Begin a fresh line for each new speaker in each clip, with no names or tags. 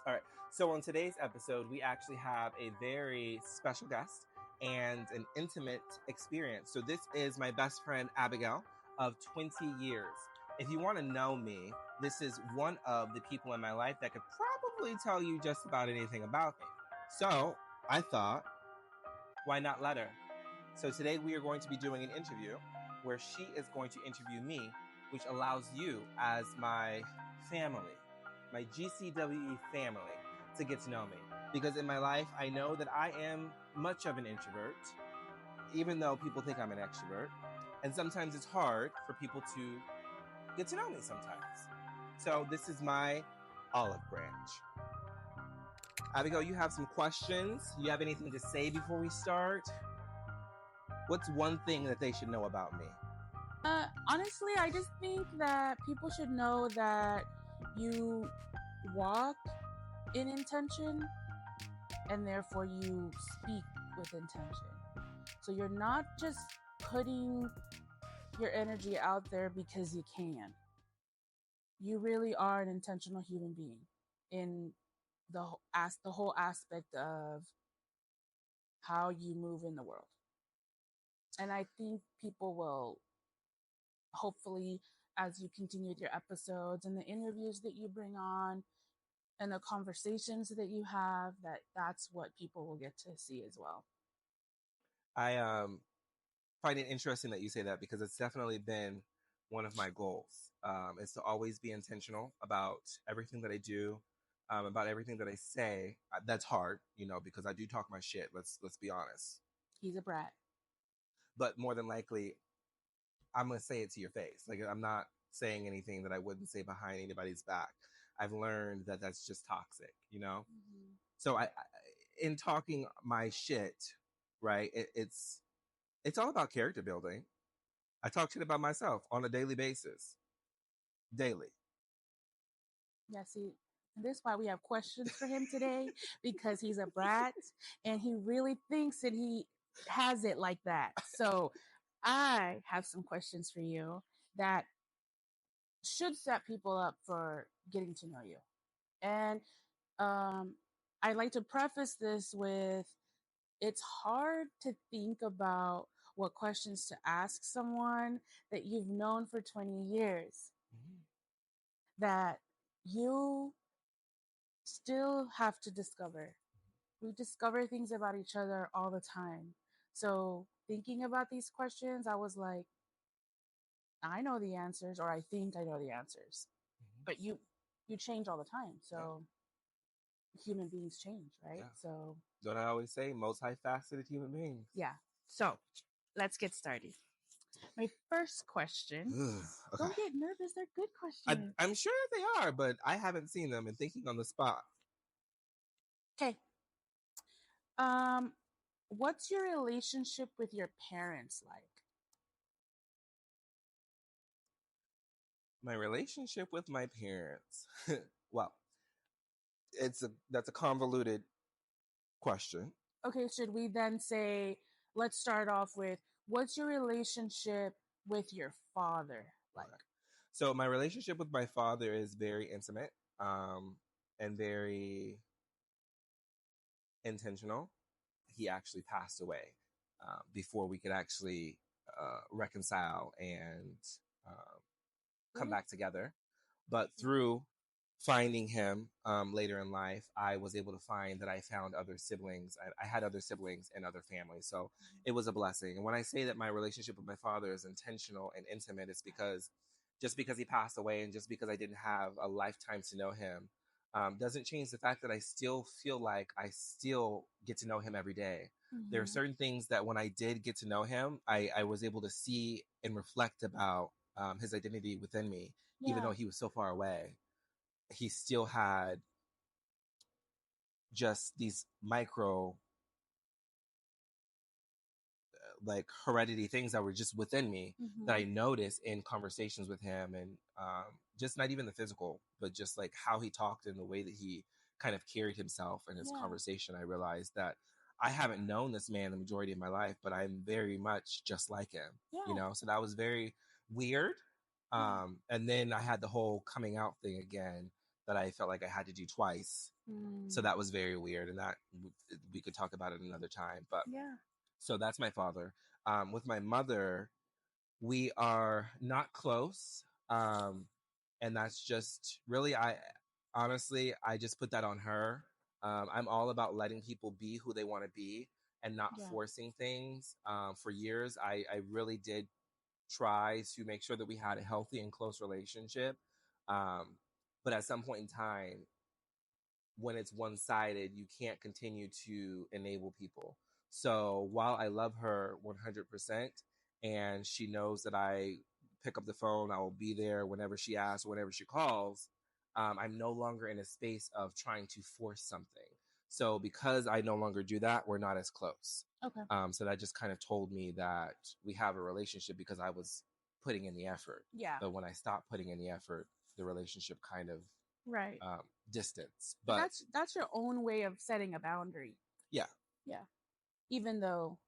All right. So on today's episode, we actually have a very special guest and an intimate experience. So this is my best friend Abigail of 20 years. If you want to know me, this is one of the people in my life that could probably tell you just about anything about me. So I thought, why not let her? So today we are going to be doing an interview where she is going to interview me, which allows you as my family, my GCWE family, to get to know me. Because in my life, I know that I am much of an introvert, even though people think I'm an extrovert. And sometimes it's hard for people to get to know me sometimes. So this is my olive branch. Abigail, you have some questions? You have anything to say before we start? What's one thing that they should know about me?
Honestly, I just think that people should know that you walk in intention and therefore you speak with intention. So you're not just putting your energy out there because you can. You really are an intentional human being in the whole aspect of how you move in the world. And I think people will hopefully, as you continue with your episodes and the interviews that you bring on and the conversations that you have, that's what people will get to see as well.
I find it interesting that you say that because it's definitely been one of my goals. Is to always be intentional about everything that I do, about everything that I say. That's hard, because I do talk my shit. Let's be honest.
He's a brat.
But more than likely, I'm gonna say it to your face. Like, I'm not saying anything that I wouldn't say behind anybody's back. I've learned that that's just toxic,
Mm-hmm.
So I in talking my shit, right? It's all about character building. I talk shit about myself on a daily basis. Daily.
Yeah, see, this is why we have questions for him today, because he's a brat and he really thinks that he has it like that. So I have some questions for you that should set people up for getting to know you. And I'd like to preface this with, it's hard to think about what questions to ask someone that you've known for 20 years, that you still have to discover. We discover things about each other all the time. So thinking about these questions, I was like, I know the answers, or I think I know the answers. But you change all the time. So human beings change, right?
Yeah.
So
Don't I always say multifaceted human beings?
yeah. So let's get started. My first question.
Okay.
Don't get nervous. They're good questions.
I'm sure that they are, but I haven't seen them and thinking on the spot.
Okay. What's your relationship with your parents like?
My relationship with my parents. Well, that's a convoluted question.
Okay, should we then say, let's start off with, what's your relationship with your father like?
Okay. So my relationship with my father is very intimate, and very intentional. He actually passed away before we could actually reconcile and come back together. But through finding him later in life, I was able to find that I found other siblings. I had other siblings and other families. So it was a blessing. And when I say that my relationship with my father is intentional and intimate, it's because just because he passed away and just because I didn't have a lifetime to know him, doesn't change the fact that I still feel like I still get to know him every day.
Mm-hmm.
There are certain things that when I did get to know him, I was able to see and reflect about his identity within me, even though he was so far away. He still had just these micro, like, heredity things that were just within me that I noticed in conversations with him, and just not even the physical, but just like how he talked and the way that he kind of carried himself in his conversation. I realized that I haven't known this man the majority of my life, but I'm very much just like him, so that was very weird. And then I had the whole coming out thing again. that I felt like I had to do twice. So that was very weird, and that we could talk about it another time. But
Yeah.
so that's my father. With my mother, we are not close, and that's just really I honestly I just put that on her. I'm all about letting people be who they want to be and not
Yeah.
forcing things. For years, I really did try to make sure that we had a healthy and close relationship. But at some point in time, when it's one sided, you can't continue to enable people. So while I love her 100%, and she knows that I pick up the phone, I will be there whenever she asks, whenever she calls, I'm no longer in a space of trying to force something. So because I no longer do that, we're not as close.
Okay.
So that just kind of told me that we have a relationship because I was putting in the effort.
Yeah.
But when I stopped putting in the effort, the relationship kind of
Right.
distance.
But
But
that's your own way of setting a boundary.
yeah,
Yeah. Even though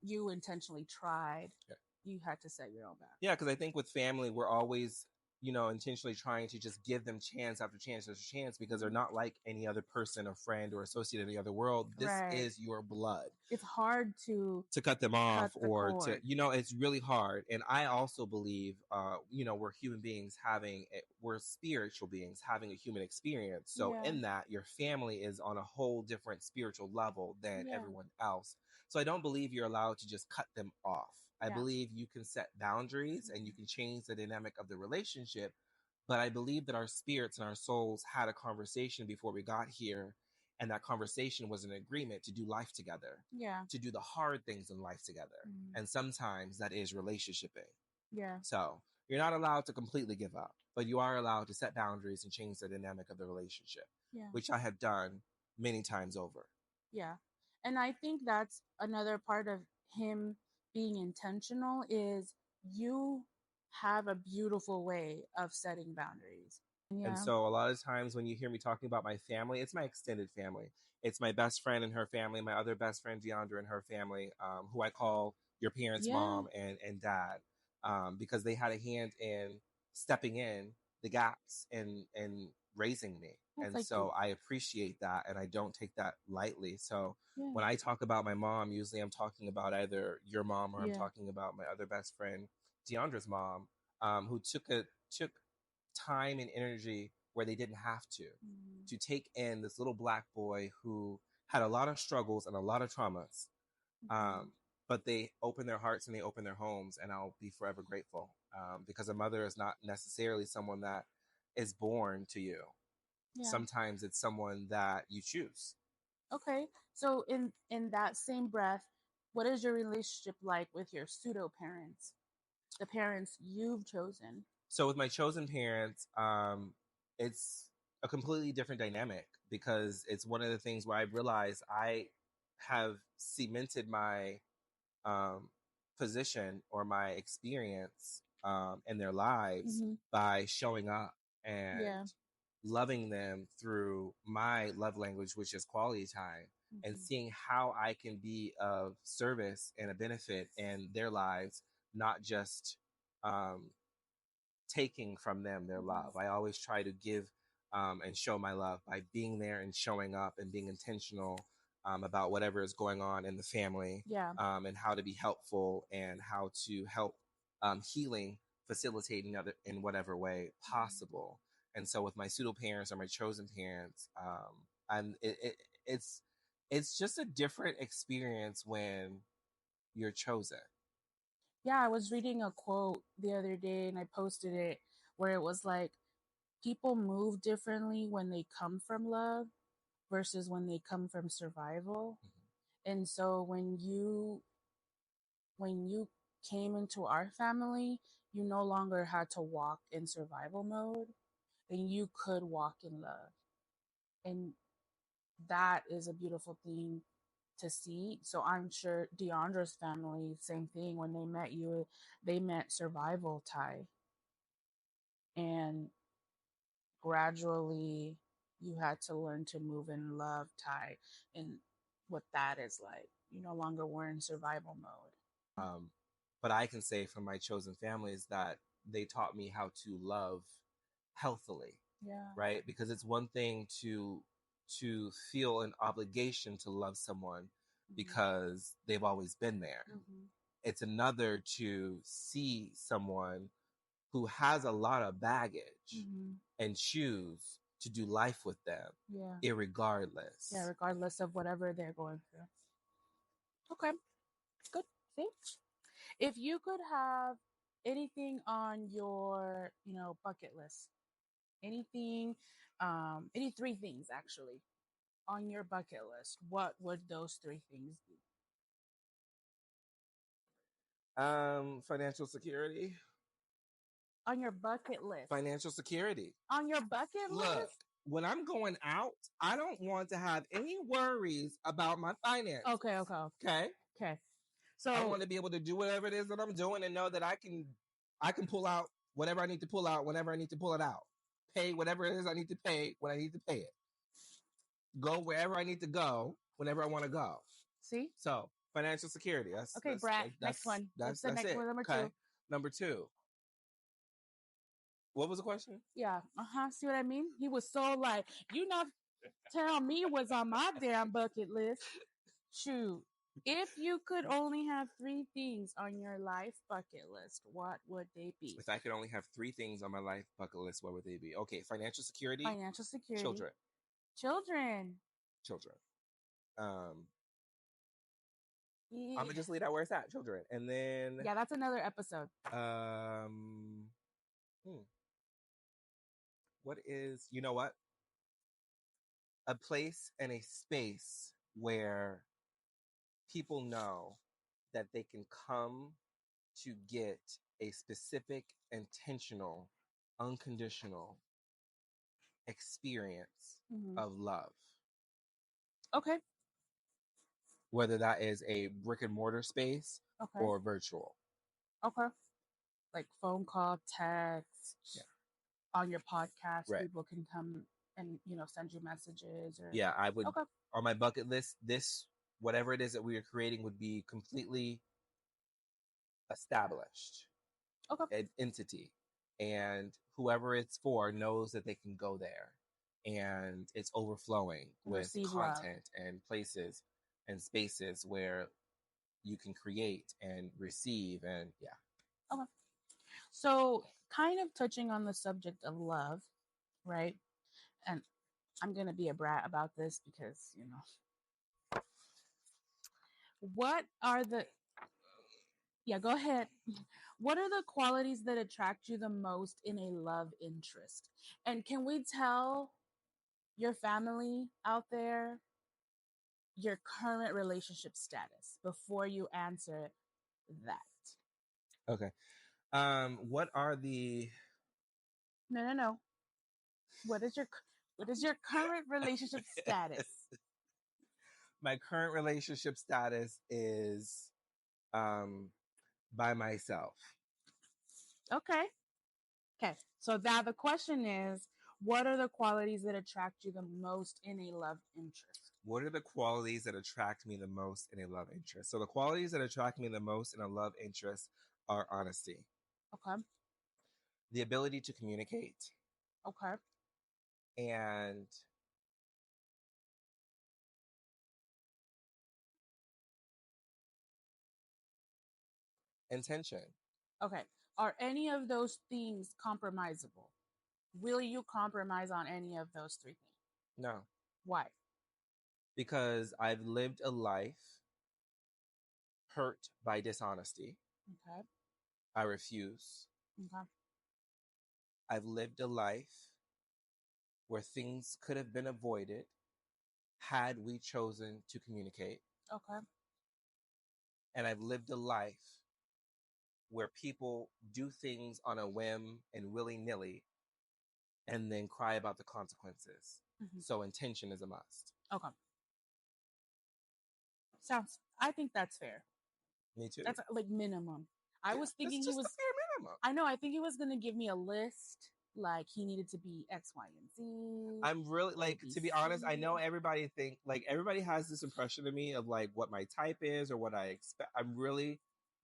you intentionally tried,
yeah,
you had to set your own boundary.
yeah. Because I think with family, we're always, intentionally trying to just give them chance after chance after chance because they're not like any other person or friend or associate in the other world. This
Right.
is your blood.
It's hard to
Cut them off
the
or to
cord.
it's really hard. And I also believe we're human beings we're spiritual beings having a human experience. So
Yeah.
in that, your family is on a whole different spiritual level than
Yeah.
everyone else. So I don't believe you're allowed to just cut them off. I
Yeah.
believe you can set boundaries and you can change the dynamic of the relationship. But I believe that our spirits and our souls had a conversation before we got here, and that conversation was an agreement to do life together,
Yeah.
to do the hard things in life together. And sometimes that is relationshiping.
Yeah.
So you're not allowed to completely give up, but you are allowed to set boundaries and change the dynamic of the relationship,
Yeah.
which I have done many times over.
Yeah. And I think that's another part of him being intentional is you have a beautiful way of setting boundaries. Yeah.
And so a lot of times when you hear me talking about my family, it's my extended family. It's my best friend and her family, my other best friend, Deandra, and her family, who I call your parents'
Yeah.
mom and dad, because they had a hand in stepping in the gaps and raising me.
That's
And
like
so I appreciate that, and I don't take that lightly. So
Yeah.
when I talk about my mom, usually I'm talking about either your mom or I'm
Yeah.
talking about my other best friend, Deandra's mom, who took time and energy where they didn't have to take in this little black boy who had a lot of struggles and a lot of traumas. But they open their hearts and they open their homes, and I'll be forever grateful, because a mother is not necessarily someone that is born to you.
Yeah.
Sometimes it's someone that you choose.
Okay. So in that same breath, what is your relationship like with your pseudo parents? The parents you've chosen?
So with my chosen parents, it's a completely different dynamic because it's one of the things where I realize I have cemented my position or my experience in their lives by showing up and
Yeah.
loving them through my love language, which is quality time, and seeing how I can be of service and a benefit in their lives, not just taking from them their love. I always try to give and show my love by being there and showing up and being intentional about whatever is going on in the family,
Yeah.
And how to be helpful and how to help healing facilitate in whatever way possible. And so with my pseudo parents or my chosen parents, and it's just a different experience when you're chosen.
Yeah, I was reading a quote the other day and I posted it where it was like people move differently when they come from love versus when they come from survival. And so when you came into our family, you no longer had to walk in survival mode and you could walk in love. And that is a beautiful thing to see. So I'm sure Deandra's family, same thing. When they met you, they met survival Ty. And gradually you had to learn to move in love Ty and what that is like. You no longer were in survival mode.
But I can say from my chosen families that they taught me how to love healthily.
Yeah.
right? Because it's one thing to feel an obligation to love someone because they've always been there. It's another to see someone who has a lot of baggage and choose to do life with them, irregardless.
Yeah, regardless of whatever they're going through. Okay, good. See, if you could have anything on your, bucket list, anything, any three things actually on your bucket list, what would those three things be?
Financial security.
On your bucket list.
Financial security.
On your bucket
Look,
list?
when I'm going out, I don't want to have any worries about my finances.
Okay. So
I want to be able to do whatever it is that I'm doing and know that I can pull out whatever I need to pull out whenever I need to pull it out. Pay whatever it is I need to pay when I need to pay it. Go wherever I need to go whenever I want to go.
See?
So financial security. That's
okay, Brad. Next one.
That's
the next
it.
one? Number
okay.
two.
Number two. What was the question?
Yeah. See what I mean? He was so like, you not tell me what's on my damn bucket list. Shoot. If you could only have three things on your life bucket list, what would they be?
If I could only have three things on my life bucket list, what would they be? Okay, financial security.
Financial security.
Children. I'm gonna just leave that where it's at, children. And then
yeah, that's another episode.
What is, you know what? A place and a space where people know that they can come to get a specific, intentional, unconditional experience of love.
Okay.
Whether that is a brick and mortar space or virtual.
Okay. Like phone call, text, on your podcast, people can come and, send you messages. Or
yeah, I would, on my bucket list, this, whatever it is that we are creating would be completely established. An entity. And whoever it's for knows that they can go there. And it's overflowing with content and places and spaces where you can create and receive. And
Okay. So, kind of touching on the subject of love, right? And I'm going to be a brat about this because, what are the. Yeah, go ahead. What are the qualities that attract you the most in a love interest? And can we tell your family out there your current relationship status before you answer that?
Okay. What are the...
No. What is your current relationship status?
My current relationship status is by myself.
Okay. So now the question is, what are the qualities that attract you the most in a love interest?
What are the qualities that attract me the most in a love interest? So the qualities that attract me the most in a love interest are honesty.
Okay.
The ability to communicate.
Okay.
And intention.
Okay. Are any of those things compromisable? Will you compromise on any of those three things?
No.
Why?
Because I've lived a life hurt by dishonesty.
Okay.
I refuse.
Okay.
I've lived a life where things could have been avoided had we chosen to communicate.
Okay.
And I've lived a life where people do things on a whim and willy-nilly and then cry about the consequences. So intention is a must.
Okay. I think that's fair.
Me too.
That's like minimum. I was thinking
he was just a fair minimum.
I know. I think he was going to give me a list. Like he needed to be X, Y, and Z.
I'm really like, to be honest, I know everybody has this impression of me of like what my type is or what I expect. I'm really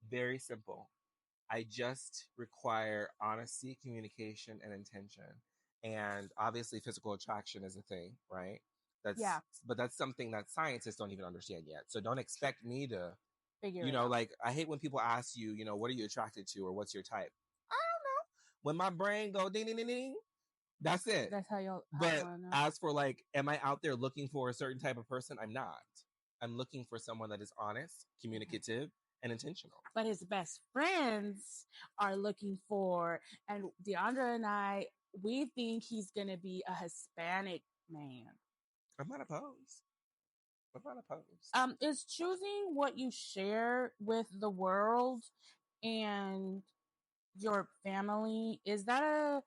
very simple. I just require honesty, communication, and intention. And obviously physical attraction is a thing, right?
Yeah.
But that's something that scientists don't even understand yet. So don't expect me to,
Figure
you
it
know,
out.
like I hate when people ask you, you know, what are you attracted to or what's your type? I don't know. When my brain go ding ding ding ding, that's it.
That's how you'll
But
know.
as for like, am I out there looking for a certain type of person? I'm not. I'm looking for someone that is honest, communicative, and intentional.
But his best friends are looking for, and DeAndre and I, we think he's gonna be a Hispanic man.
I'm not opposed. I'm not opposed.
Is choosing what you share with the world and your family, is that a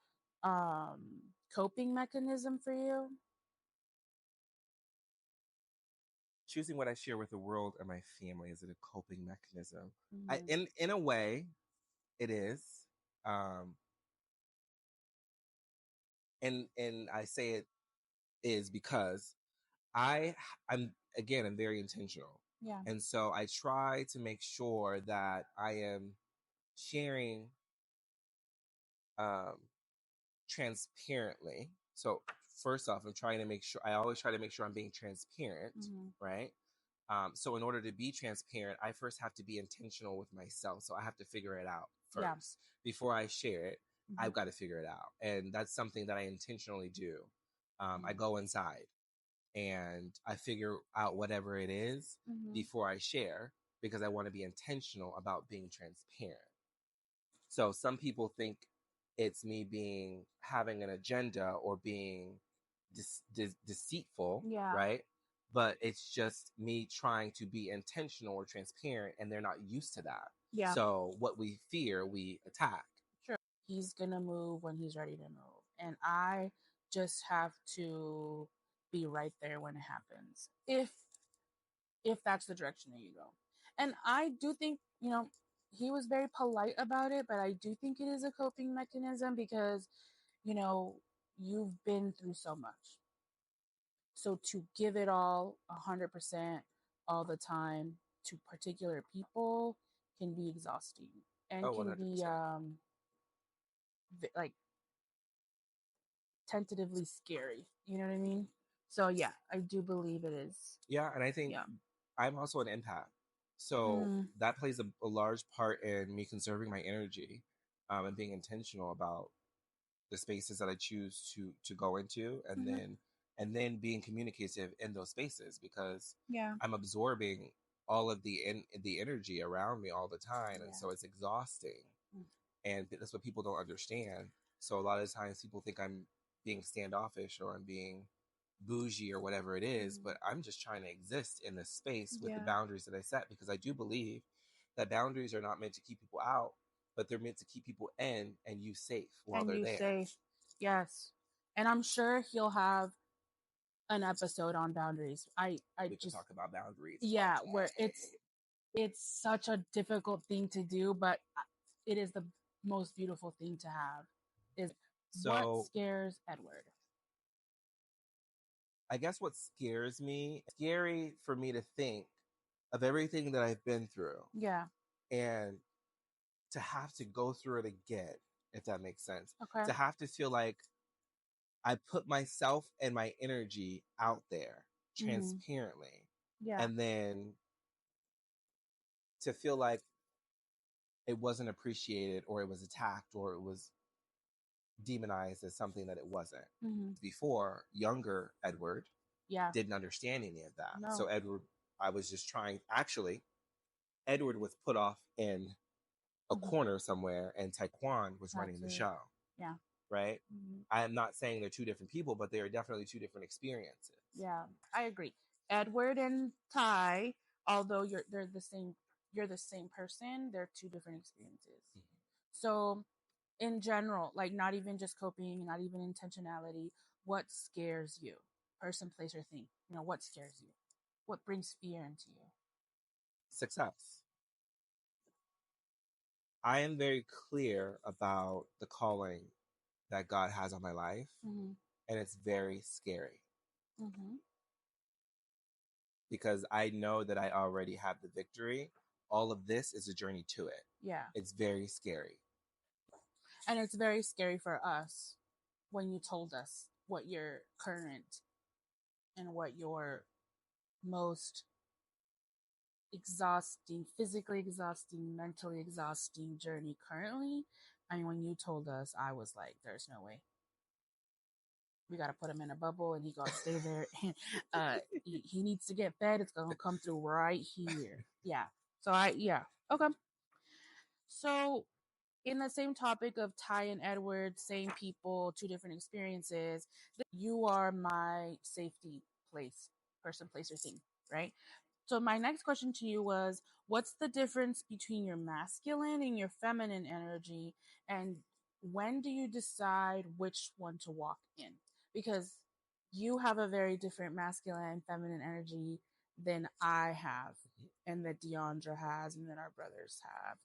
coping mechanism for you?
Choosing what I share with the world and my family, is it a coping mechanism?
Mm-hmm.
In a way, it is. Um, and I say it is because I'm very intentional.
Yeah.
And so I try to make sure that I am sharing um, transparently. So first off, I always try to make sure I'm being transparent, right? So in order to be transparent, I first have to be intentional with myself. So I have to figure it out first. Before I share it, I've got to figure it out. And that's something that I intentionally do. I go inside and I figure out whatever it is before I share, because I want to be intentional about being transparent. So some people think it's me having an agenda or being deceitful, right? But it's just me trying to be intentional or transparent, and they're not used to that.
Yeah.
So what we fear, we attack.
Sure. He's gonna move when he's ready to move, and I just have to be right there when it happens, if that's the direction that you go. And I do think, he was very polite about it, but I do think it is a coping mechanism because, you've been through so much. So to give it all 100% all the time to particular people can be exhausting and
Oh,
can
100%.
be like tentatively scary. You know what I mean? So yeah, I do believe it is.
Yeah, and I think I'm also an empath. So that plays a large part in me conserving my energy, and being intentional about the spaces that I choose to go into, and then being communicative in those spaces, because I'm absorbing all of the energy around me all the time, and so it's exhausting. And that's what people don't understand. So a lot of times people think I'm being standoffish or I'm being bougie or whatever it is, but I'm just trying to exist in this space with the boundaries that I set, because I do believe that boundaries are not meant to keep people out, but they're meant to keep people in and you safe while they're there.
Safe. Yes. And I'm sure he'll have an episode on boundaries.
We can talk about boundaries.
Yeah, where it's such a difficult thing to do, but it is the most beautiful thing to have. Is what scares Edward?
I guess what scares me, it's scary for me to think of everything that I've been through.
Yeah.
And to have to go through it again, if that makes sense.
Okay.
To have to feel like I put myself and my energy out there transparently.
Yeah.
And then to feel like it wasn't appreciated, or it was attacked, or it was demonized as something that it wasn't. Before, younger Edward didn't understand any of that. No. So I was just trying, actually, Edward was put off in a corner somewhere, and Taekwon was running the show.
Yeah.
Right? I am not saying they're two different people, but they are definitely two different experiences.
Yeah, I agree. Edward and Ty, although you're the same person, they're two different experiences. So in general, like not even just coping, not even intentionality, what scares you? Person, place, or thing. What scares you? What brings fear into you?
Success. I am very clear about the calling that God has on my life, and it's very scary. Because I know that I already have the victory. All of this is a journey to it.
Yeah.
It's very scary.
And it's very scary for us when you told us what your current and what your most exhausting, physically exhausting, mentally exhausting journey currently. I mean, when you told us, I was like, there's no way. We got to put him in a bubble and he got to stay there. He needs to get fed. It's going to come through right here. Yeah. So Okay. So in the same topic of Ty and Edward, same people, two different experiences, you are my safety person, place, or thing, right? So my next question to you was, what's the difference between your masculine and your feminine energy, and when do you decide which one to walk in? Because you have a very different masculine and feminine energy than I have, and that Deandra has, and that our brothers have.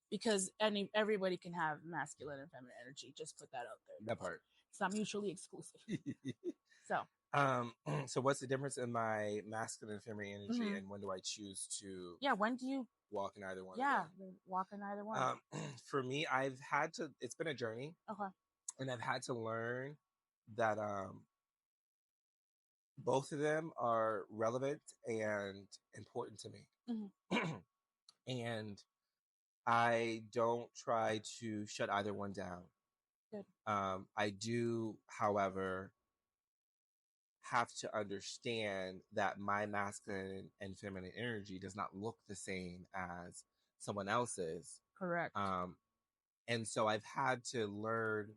Because everybody can have masculine and feminine energy. Just put that out there.
That part.
It's not mutually exclusive. So,
so what's the difference in my masculine and feminine energy, and when do I choose to?
Yeah, when do you
walk in either one?
Yeah, walk in either one.
For me, I've had to. It's been a journey.
Okay.
And I've had to learn that both of them are relevant and important to me. And I don't try to shut either one down.
Good.
I do, however, have to understand that my masculine and feminine energy does not look the same as someone else's.
Correct.
And so I've had to learn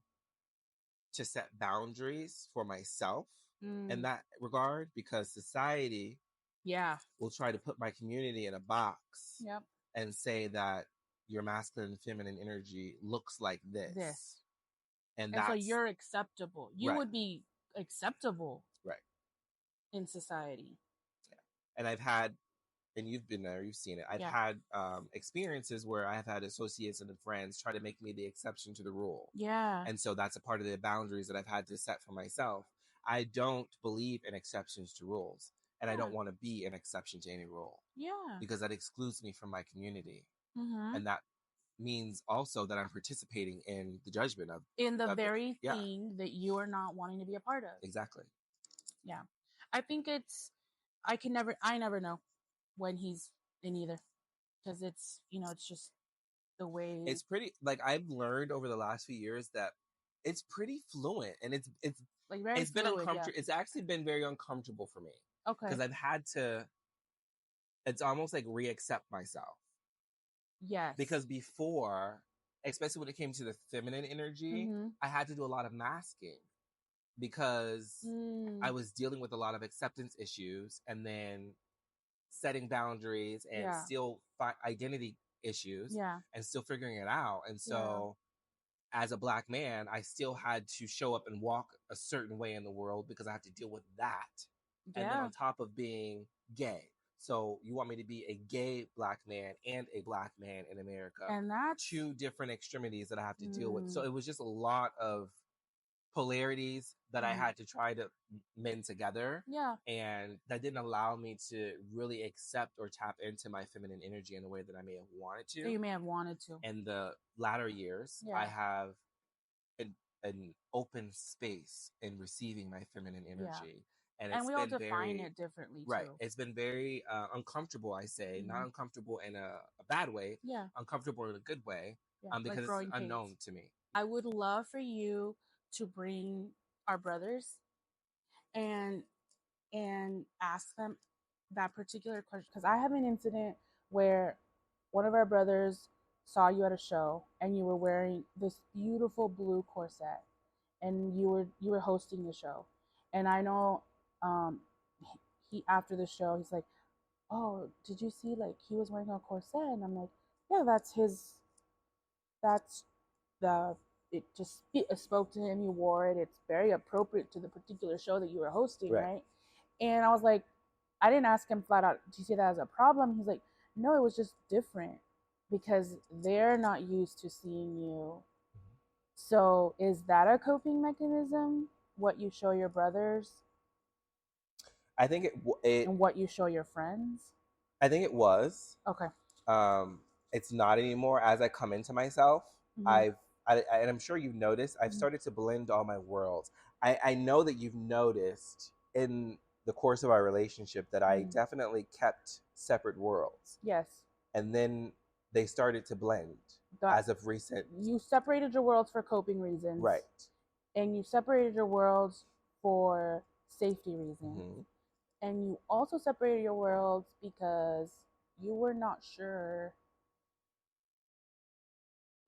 to set boundaries for myself in that regard, because society will try to put my community in a box and say that your masculine and feminine energy looks like this. And
so you're acceptable. You would be acceptable in society.
And I've had, and you've been there, you've seen it. I've had experiences where I have had associates and friends try to make me the exception to the rule. And so that's a part of the boundaries that I've had to set for myself. I don't believe in exceptions to rules, and I don't want to be an exception to any rule. Because that excludes me from my community. And that means also that I'm participating in the judgment of
the very thing that you are not wanting to be a part of.
Exactly.
Yeah. I think I never know when he's in either, because it's just the way
it's pretty. Like, I've learned over the last few years that it's pretty fluent, and it's
like very
it's
fluid,
been uncomfortable. It's actually been very uncomfortable for me.
Okay.
Because I've had to. It's almost like re-accept myself.
Yes.
Because before, especially when it came to the feminine energy, I had to do a lot of masking because I was dealing with a lot of acceptance issues, and then setting boundaries, and still identity issues, and still figuring it out. And so as a Black man, I still had to show up and walk a certain way in the world because I have to deal with that. And then on top of being gay. So you want me to be a gay Black man and a Black man in America.
And that's
two different extremities that I have to deal with. So it was just a lot of polarities that I had to try to mend together. And that didn't allow me to really accept or tap into my feminine energy in the way that I may have wanted to.
So you may have wanted to.
In the latter years, I have an open space in receiving my feminine energy. And
we all define it differently too.
Right. It's been very uncomfortable, I say. Not uncomfortable in a bad way. Uncomfortable in a good way. Because
like
it's unknown to me.
I would love for you to bring our brothers and ask them that particular question, because I have an incident where one of our brothers saw you at a show and you were wearing this beautiful blue corset, and you were hosting the show, and I know he after the show he's like, oh, did you see, like, he was wearing a corset? And I'm like, yeah, that's it just spoke to him. He wore it. It's very appropriate to the particular show that you were hosting, right? And I was like, I didn't ask him flat out, do you see that as a problem? He's like, no, it was just different because they're not used to seeing you. So is that a coping mechanism? What you show your brothers?
I think
and what you show your friends?
I think it was.
Okay.
It's not anymore. As I come into myself, I've and I'm sure you've noticed, I've
Mhm.
started to blend all my worlds. I know that you've noticed in the course of our relationship that I
Mhm.
definitely kept separate worlds.
Yes.
And then they started to blend as of recent.
You separated your worlds for coping reasons.
Right.
And you separated your worlds for safety reasons.
Mm-hmm.
And you also separated your worlds because you were not sure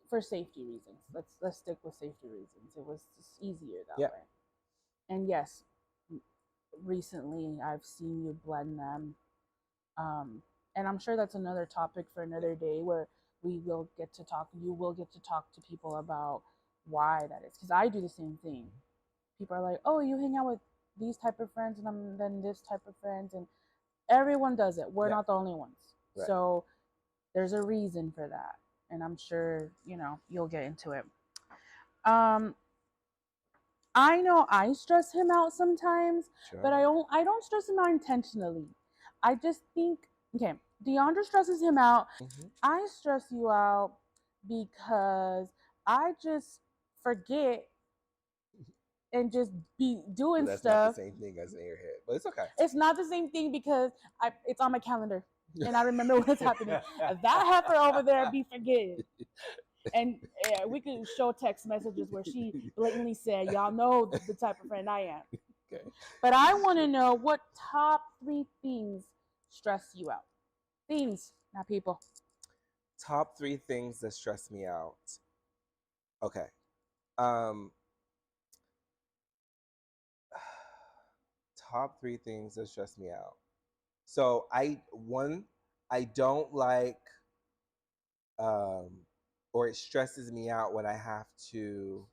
for safety reasons. Let's stick with safety reasons. It was just easier that way. And yes, recently I've seen you blend them. And I'm sure that's another topic for another day where we will get to talk. You will get to talk to people about why that is, because I do the same thing. People are like, "Oh, you hang out with these type of friends, and then this type of friends," and everyone does it. We're not the only ones. Right. So there's a reason for that, and I'm sure you'll get into it. I know I stress him out sometimes, sure. But I don't stress him out intentionally. I just think, okay, Deandra stresses him out. Mm-hmm. I stress you out because I just forget and just be doing
that's
stuff.
Not the same thing as in your head, but it's okay.
It's not the same thing because it's on my calendar and I remember what's happening. If that heifer over there be forgetting. And we could show text messages where she blatantly said, "Y'all know the type of friend I am." Okay. But I want to know what top 3 things stress you out. Things, not people.
Top 3 things that stress me out. Okay. Top 3 things that stress me out. So I don't like, or it stresses me out when I have to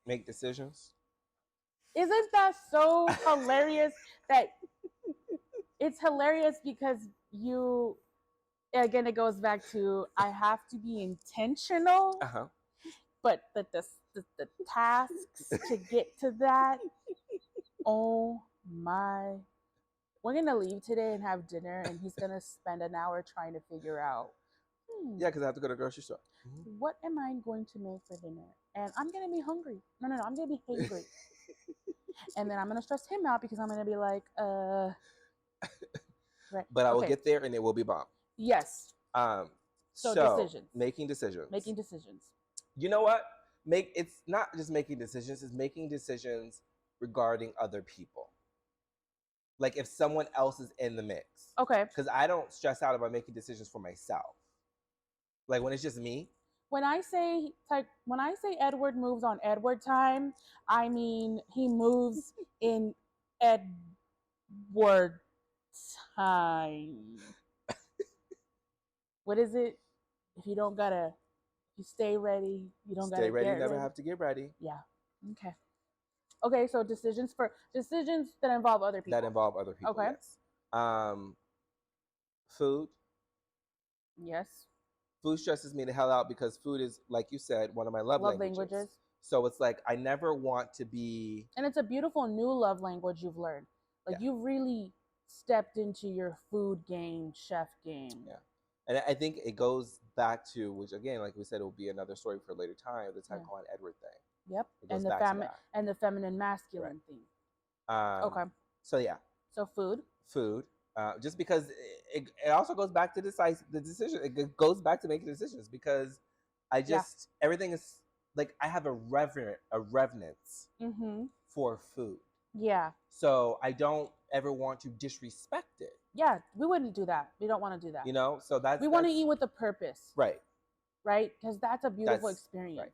make decisions.
Isn't that so hilarious that it's hilarious because you, again, it goes back to I have to be intentional, but the tasks to get to that, oh my. We're going to leave today and have dinner, and he's going to spend an hour trying to figure out.
Yeah, because I have to go to the grocery store.
Mm-hmm. What am I going to make for dinner? And I'm going to be hungry. No, I'm going to be hangry. And then I'm going to stress him out because I'm going to be like,
right. But I will get there and it will be bomb.
Yes. So decisions.
Making decisions.
Making decisions.
You know what? It's not just making decisions, it's making decisions regarding other people. Like if someone else is in the mix.
Okay.
Because I don't stress out about making decisions for myself. Like when it's just me.
When I say Edward moves on Edward time, I mean he moves in Edward time. What is it? If you stay ready, you don't gotta
stay ready,
get
never
ready.
Have to get ready.
Yeah. Okay, so decisions that involve other people.
Okay. Yes. Food.
Yes.
Food stresses me the hell out because food is, like you said, one of my love languages. So it's like I never want to be.
And it's a beautiful new love language you've learned. Like you've really stepped into your food game, chef game.
Yeah. And I think it goes back to, which again, like we said, it will be another story for a later time, the Taekwondo Edward thing.
Yep. And the feminine masculine thing. Okay.
So yeah.
So food.
Just because it also goes back to the decision. It goes back to making decisions because I just everything is like I have a reverence for food.
Yeah.
So I don't ever want to disrespect it.
Yeah, we wouldn't do that. We don't want to do that.
So
we want to eat with a purpose.
Right.
Right? Because that's a beautiful experience. Right.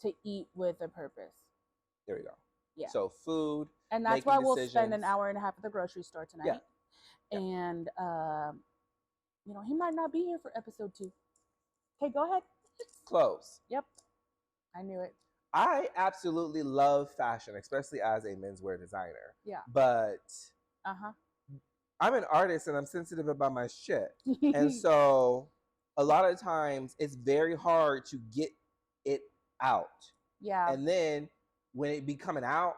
To eat with a purpose.
There we go.
Yeah.
So food.
And that's why we'll spend an hour and a half at the grocery store tonight.
Yeah.
And he might not be here for episode 2. Okay, go ahead.
Clothes.
Yep. I knew it.
I absolutely love fashion, especially as a menswear designer.
Yeah.
But I'm an artist and I'm sensitive about my shit. And so a lot of times it's very hard to get it out.
Yeah.
And then when it be coming out,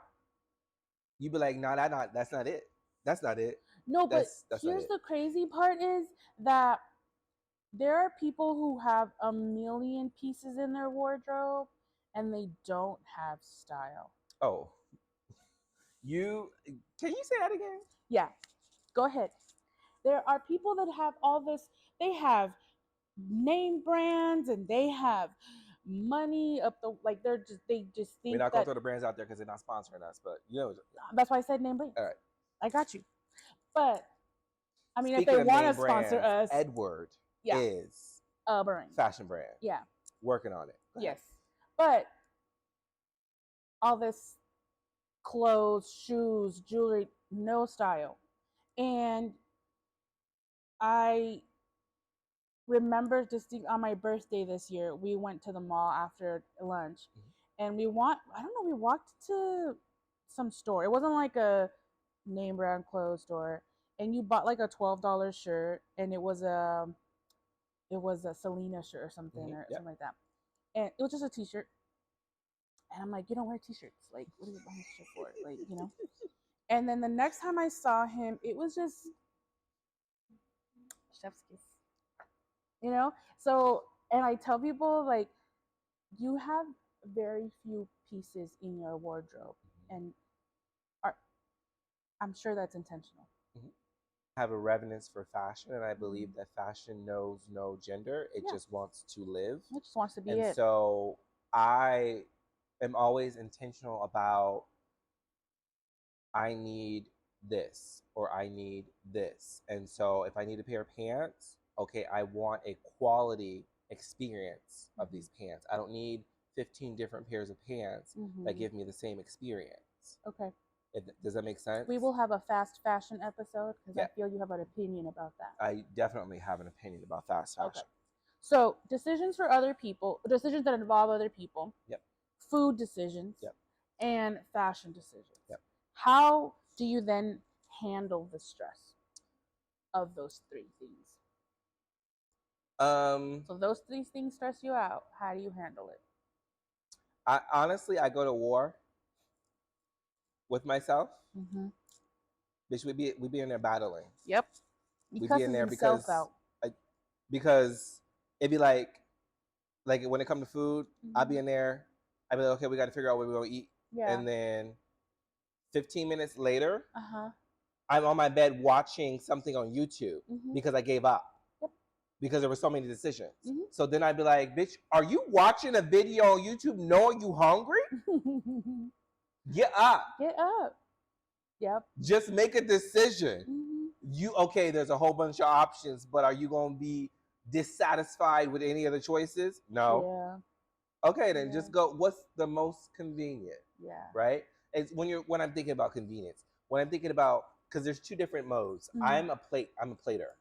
you be like, no, that's not it. That's not it.
No, but here's the crazy part is that There are people who have a million pieces in their wardrobe and they don't have style.
Oh, you can you say that again?
Yeah, go ahead. There are people that have all this, they have name brands and they have money up the like they just
We're
think
not gonna
that
throw the brands out there because they're not sponsoring us, but you know.
that's why I said name brands.
All right.
I got you. But I mean if they
Speaking of
want to
name
sponsor
brands,
us,
Edward
yeah,
is
brand.
fashion brand.
Yeah.
Working on it. Go ahead.
Yes. But all this clothes, shoes, jewelry, no style. And I remember just on my birthday this year, we went to the mall after lunch, and I don't know, we walked to some store. It wasn't like a name brand clothes store, and you bought like a $12 shirt, and it was a Selena shirt or something or
Yep.
something like that, and it was just a T-shirt. And I'm like, you don't wear T-shirts, like what are you buying a T-shirt for, like you know? And then the next time I saw him, it was just chef's kiss, you know. So, and I tell people like you have very few pieces in your wardrobe, and are, I'm sure that's intentional.
I have a reverence for fashion, and I believe
Mhm.
that fashion knows no gender. It
Yeah.
just wants to live.
It just wants to be
And
it.
so I am always intentional about I need this or I need this. And so if I need a pair of pants, okay, I want a quality experience of these pants. I don't need 15 different pairs of pants that give me the same experience.
Okay.
Does that make sense?
We will have a fast fashion episode because
Yeah.
I feel you have an opinion about that.
I definitely have an opinion about fast fashion.
Okay. So decisions for other people, decisions that involve other people.
Yep.
Food decisions.
Yep.
And fashion decisions.
Yep.
How do you then handle the stress of those three things? So those three things stress you out. How do you handle it?
I honestly, I go to war with myself. Bitch, we be in there battling.
Yep.
We be in there because
out.
because it'd be like when it comes to food, I'd be in there. I'd be like, okay, we got to figure out what we're gonna eat.
Yeah.
And then 15 minutes later,
Uh-huh.
I'm on my bed watching something on YouTube because I gave up.
Yep.
Because there were so many decisions. So then I'd be like, bitch, are you watching a video on YouTube knowing you hungry? Get up.
Get up. Yep.
Just make a decision. Okay, there's a whole bunch of options, but are you gonna be dissatisfied with any of the choices? No.
Yeah.
Okay, then just go. What's the most convenient?
Yeah.
Right? It's when I'm thinking about convenience. When I'm thinking about because there's two different modes. I'm a plater.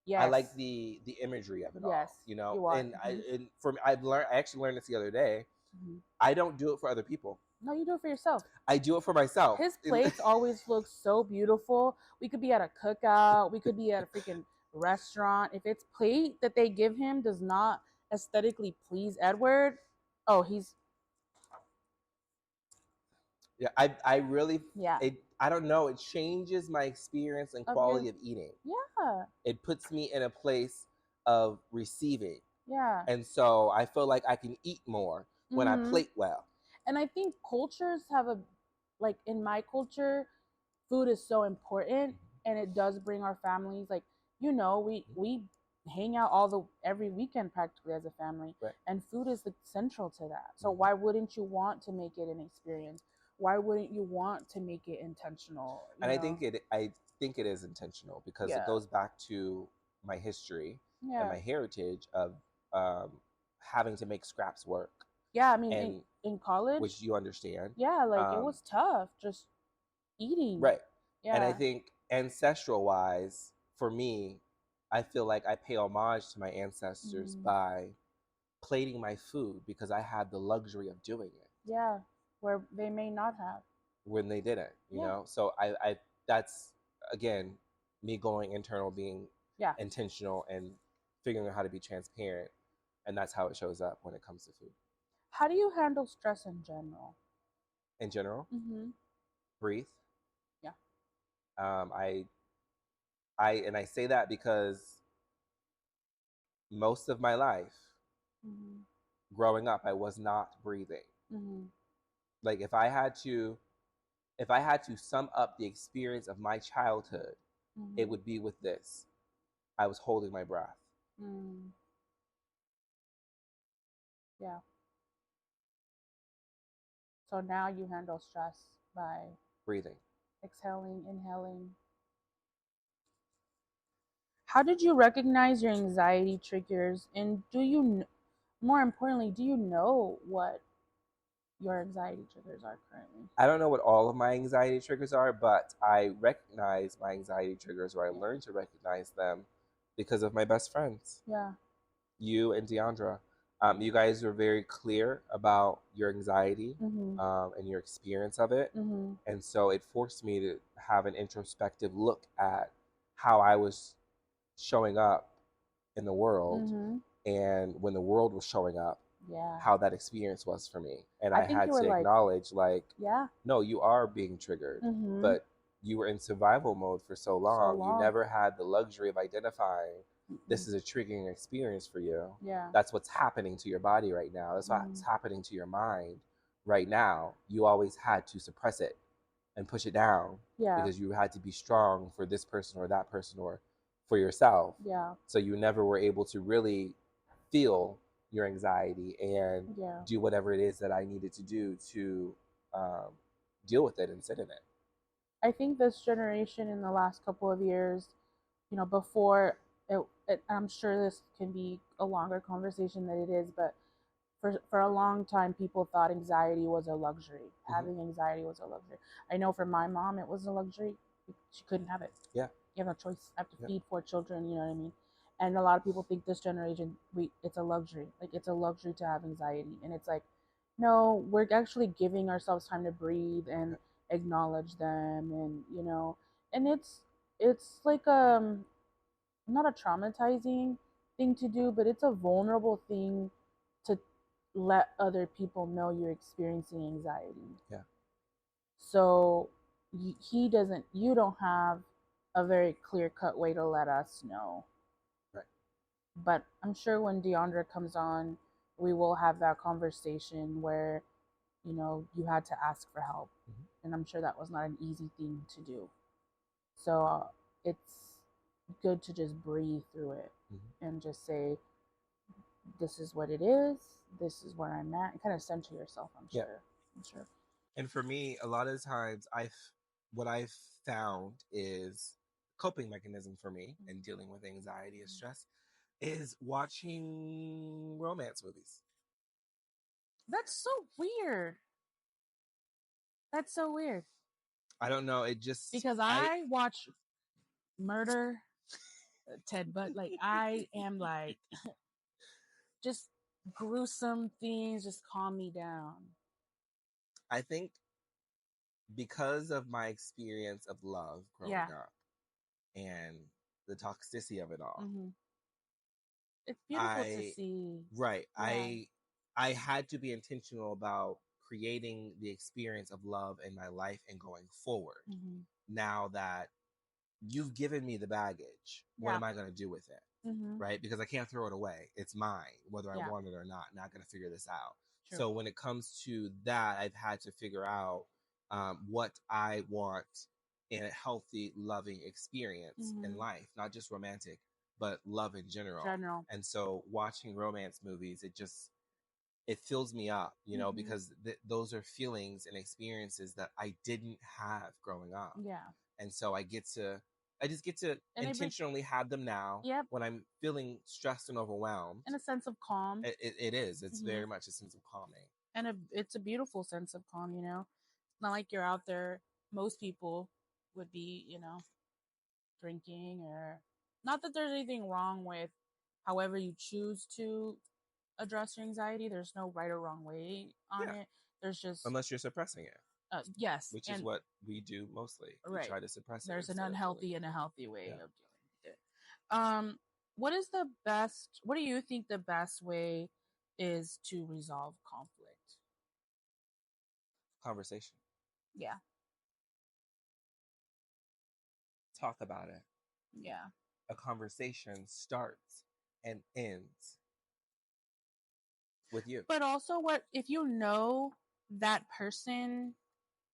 Yes.
I like the imagery of it all. You know,
you are.
and I actually learned this the other day. I don't do it for other people.
No, you do it for yourself.
I do it for myself.
His plates always look so beautiful. We could be at a cookout. We could be at a freaking restaurant. If its plate that they give him does not aesthetically please Edward, oh, he's.
Yeah, I really.
Yeah.
I don't know. It changes my experience and quality of eating.
Yeah.
It puts me in a place of receiving.
Yeah.
And so I feel like I can eat more when I plate well.
And I think cultures have like in my culture, food is so important and it does bring our families like we hang out every weekend practically as a family,
right.
And food is the central to that. So why wouldn't you want to make it an experience? Why wouldn't you want to make it intentional?
And I think it is intentional because it goes back to my history and my heritage of having to make scraps work.
Yeah, I mean, in college,
which you understand.
Yeah, like it was tough just eating.
Right.
Yeah.
And I think ancestral wise, for me, I feel like I pay homage to my ancestors by plating my food because I had the luxury of doing it.
Yeah, where they may not have.
When they didn't, you know? So I that's, again, me going internal, being intentional and figuring out how to be transparent. And that's how it shows up when it comes to food.
How do you handle stress in general?
In general? Breathe.
Yeah.
I say that because most of my life,
Mm-hmm.
growing up, I was not breathing.
Mm-hmm.
Like if I had to sum up the experience of my childhood, it
Mm-hmm.
would be with this. I was holding my breath,
Mm. Yeah. So now you handle stress by
breathing.
exhaling, inhaling. How did you recognize your anxiety triggers? And more importantly, do you know what your anxiety triggers are currently?
I don't know what all of my anxiety triggers are, but I recognize my anxiety triggers, or I
Yeah.
learned to recognize them because of my best friends,
Yeah.
you and Deandra. You guys were very clear about your anxiety
Mm-hmm.
and your experience of it.
Mm-hmm.
And so it forced me to have an introspective look at how I was showing up in the world,
Mm-hmm.
and when the world was showing up,
Yeah.
how that experience was for me. And
I
I
think
had
you were
to
like,
acknowledge, like,
yeah.
no, you are being triggered,
Mm-hmm.
but you were in survival mode for so
So
long. You
long.
never had the luxury of identifying this
Mm-mm.
is a triggering experience for you.
Yeah.
That's what's happening to your body right now. That's what's happening to your mind right now. You always had to suppress it and push it down
Yeah.
because you had to be strong for this person or that person or for yourself.
Yeah.
So you never were able to really feel your anxiety and
Yeah.
do whatever it is that I needed to do to um, deal with it and sit in it.
I think this generation in the last couple of years, before I'm sure this can be a longer conversation than it is, but for a long time, people thought anxiety was a luxury.
Mm-hmm.
Having anxiety was a luxury. I know for my mom, it was a luxury. She couldn't have it.
Yeah.
You have no choice. I have to
Yeah.
feed 4 children. You know what I mean? And a lot of people think this generation, it's a luxury. Like it's a luxury to have anxiety, and it's like, no, we're actually giving ourselves time to breathe and acknowledge them, and and it's like not a traumatizing thing to do, but it's a vulnerable thing to let other people know you're experiencing anxiety.
Yeah.
So you don't have a very clear cut way to let us know.
Right.
But I'm sure when Deandra comes on, we will have that conversation where, you had to ask for help.
Mm-hmm.
And I'm sure that was not an easy thing to do. So it's good to just breathe through it and just say, this is what it is. This is where I'm at. And kind of center yourself. I'm
Yeah.
sure. I'm sure.
And for me, a lot of times, what I've found is coping mechanism for me in dealing with anxiety and stress is watching romance movies.
That's so weird. That's so weird.
I don't know. It just
Because I watch murder, Ted, but like I am like just gruesome things just calm me down.
I think because of my experience of love growing up and the toxicity of it all,
it's beautiful to see.
Right.
Yeah.
I had to be intentional about creating the experience of love in my life and going forward. Now that you've given me the baggage, what am I going to do with it? Right? Because I can't throw it away. It's mine, whether I want it or not. Not going to figure this out.
True.
So when it comes to that, I've had to figure out what I want in a healthy, loving experience in life, not just romantic, but love in general. And so watching romance movies, it fills me up, because those are feelings and experiences that I didn't have growing up.
Yeah.
And so I just get to intentionally have them now when I'm feeling stressed and overwhelmed.
And a sense of calm.
It is. It's very much a sense of calming.
And it's a beautiful sense of calm, It's not like you're out there. Most people would be, drinking or not that there's anything wrong with however you choose to address your anxiety. There's no right or wrong way on it. There's just
unless you're suppressing it.
Yes,
which is what we do mostly. We try to suppress it.
There's an unhealthy and a healthy way of dealing with it. What do you think the best way is to resolve conflict?
Conversation.
Yeah.
Talk about it.
Yeah.
A conversation starts and ends with you.
But also, what if you know that person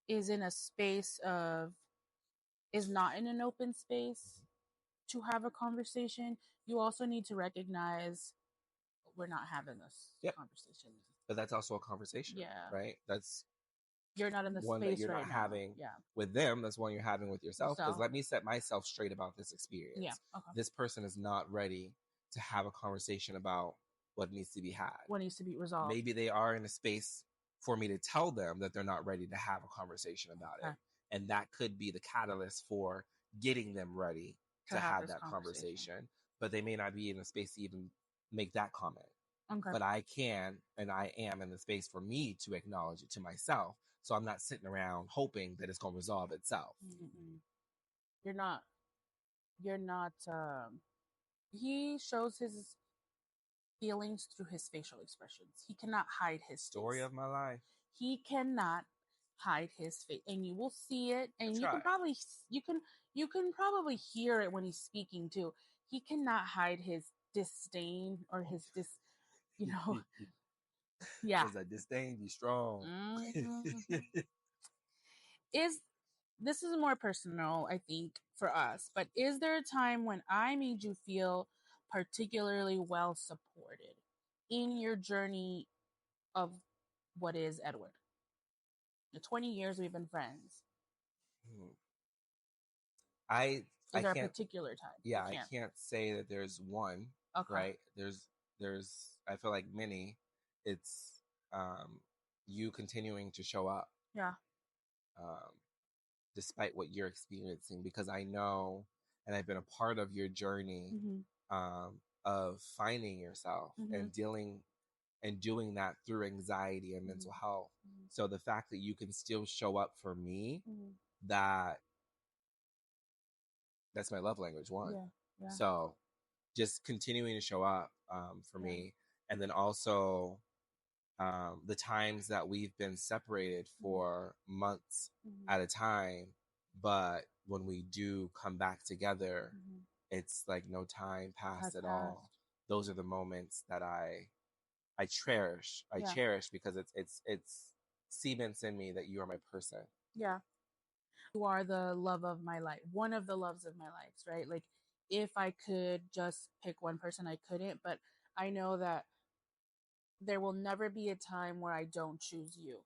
is in a space of, is not in an open space to have a conversation? You also need to recognize we're not having this conversation.
But that's also a conversation, right? That's
you're not in the
one
space
that you're
right
not
now.
having with them. That's one you're having with yourself. Because let me set myself straight about this experience.
Yeah. Okay.
This person is not ready to have a conversation about what needs to be had.
What needs to be resolved.
Maybe they are in a space for me to tell them that they're not ready to have a conversation about it. And that could be the catalyst for getting them ready to have that conversation. But they may not be in a space to even make that comment. Okay. But I can, and I am in the space for me to acknowledge it to myself. So I'm not sitting around hoping that it's going to resolve itself.
Mm-mm. You're not, he shows his feelings through his facial expressions. He cannot hide his
story
face.
Of my life.
He cannot hide his face, and you will see it, and you can probably hear it when he's speaking too. He cannot hide his disdain or his yeah.
Because that disdain be strong.
Mm-hmm. This is more personal, I think, for us, but is there a time when I made you feel particularly well supported in your journey of what is Edward? The 20 years we've been friends.
Is there
a particular time?
Yeah, I can't say that there's one. Okay. Right? There's I feel like many. It's you continuing to show up.
Yeah.
Despite what you're experiencing, because I know, and I've been a part of your journey of finding yourself and dealing and doing that through anxiety and mental health. So the fact that you can still show up for me, that's my love language, one. Yeah. So just continuing to show up for me. And then also the times that we've been separated for months at a time, but when we do come back together, it's like no time passed at all. Those are the moments that I cherish. I cherish because it's cements in me that you are my person.
Yeah. You are the love of my life. One of the loves of my life, right? Like, if I could just pick one person, I couldn't, but I know that there will never be a time where I don't choose you.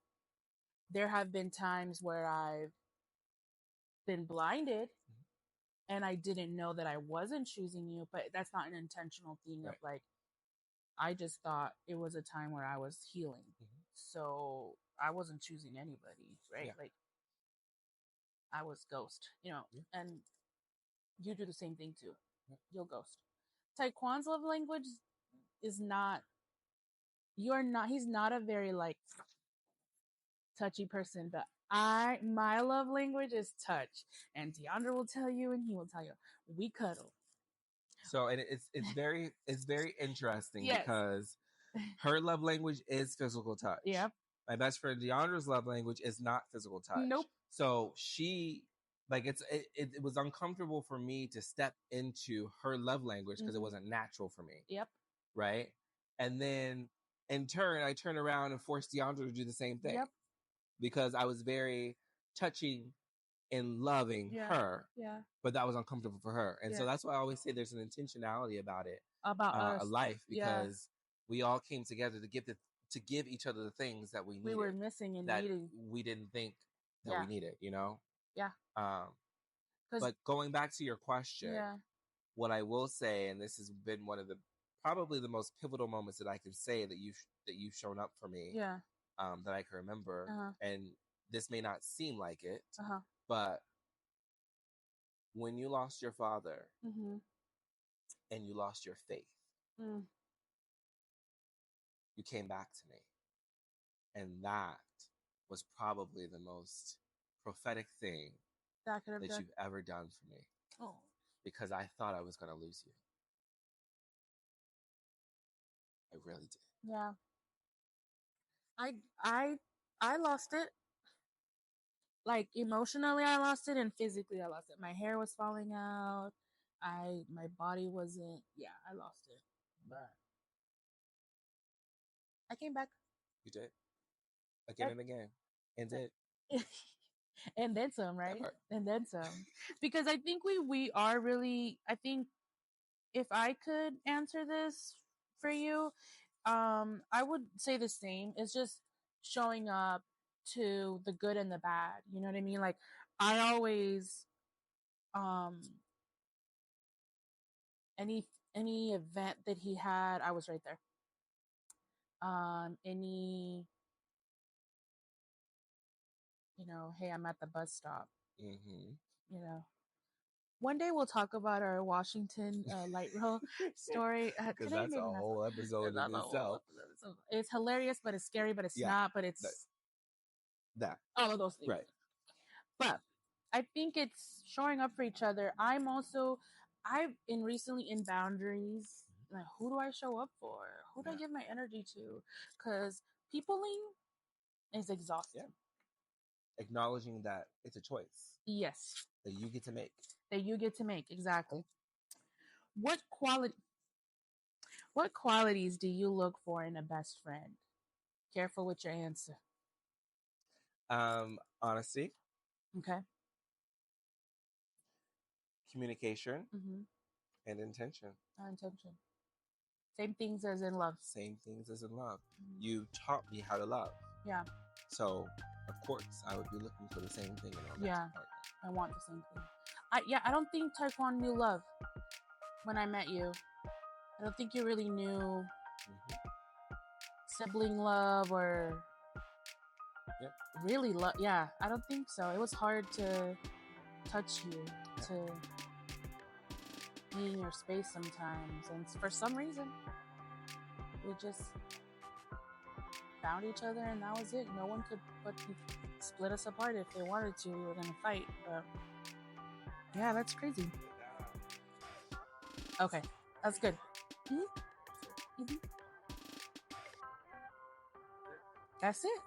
There have been times where I've been blinded and I didn't know that I wasn't choosing you, but that's not an intentional thing of like, I just thought it was a time where I was healing. So I wasn't choosing anybody, right? Yeah. Like, I was ghost, and you do the same thing too. Yeah. You'll ghost. Taekwon's love language is not, he's not a very like touchy person, but my love language is touch. And DeAndre will tell you, and he will tell you, we cuddle.
So, and it's very interesting because her love language is physical touch. Yep. My best friend DeAndre's love language is not physical touch. Nope. So she, like, it was uncomfortable for me to step into her love language because it wasn't natural for me. Yep. Right. And then in turn, I turn around and force DeAndre to do the same thing. Yep. Because I was very touching and loving her. Yeah. But that was uncomfortable for her. And so that's why I always say there's an intentionality about it. About a life, because we all came together to give each other the things that we needed. We were missing and that needing. We didn't think that we needed, Yeah. But going back to your question, what I will say, and this has been one of the probably the most pivotal moments that I can say that you've shown up for me. Yeah. That I can remember. And this may not seem like it, but when you lost your father and you lost your faith, you came back to me. And that was probably the most prophetic thing that you've ever done for me. Oh. Because I thought I was going to lose you. I really did. Yeah. I lost it. Like, emotionally I lost it, and physically I lost it. My hair was falling out. My body wasn't, I lost it.
But I came back.
You did. Again and again. And did.
And then some, right? And then some. Because I think we are really, I think if I could answer this for you, I would say the same. It's just showing up to the good and the bad. You know what I mean? Like I always any event that he had, I was right there. Any, you know, hey, I'm at the bus stop.
Mm-hmm.
You know, one day we'll talk about our Washington light rail story.
Because that's a whole episode in itself.
It's hilarious, but it's scary, but it's not. But it's
that
all of those things.
Right.
But I think it's showing up for each other. I've been recently in boundaries. Like, who do I show up for? Who do I give my energy to? Because peopling is exhausting.
Yeah. Acknowledging that it's a choice.
Yes.
That you get to make.
Exactly. What qualities do you look for in a best friend? Careful with your answer.
Honesty.
Okay.
Communication. Mm-hmm. And intention.
Same things as in love.
Mm-hmm. You taught me how to love.
Yeah.
So, of course, I would be looking for the same thing in a romantic partner.
I want the same thing. I don't think Taekwon knew love when I met you. I don't think you really knew sibling love or really love. Yeah, I don't think so. It was hard to touch you, to be in your space sometimes. And for some reason, we just found each other and that was it. No one could split us apart if they wanted to. We were going to fight. But yeah, that's crazy. Okay, that's good. Mm-hmm. Mm-hmm. That's it.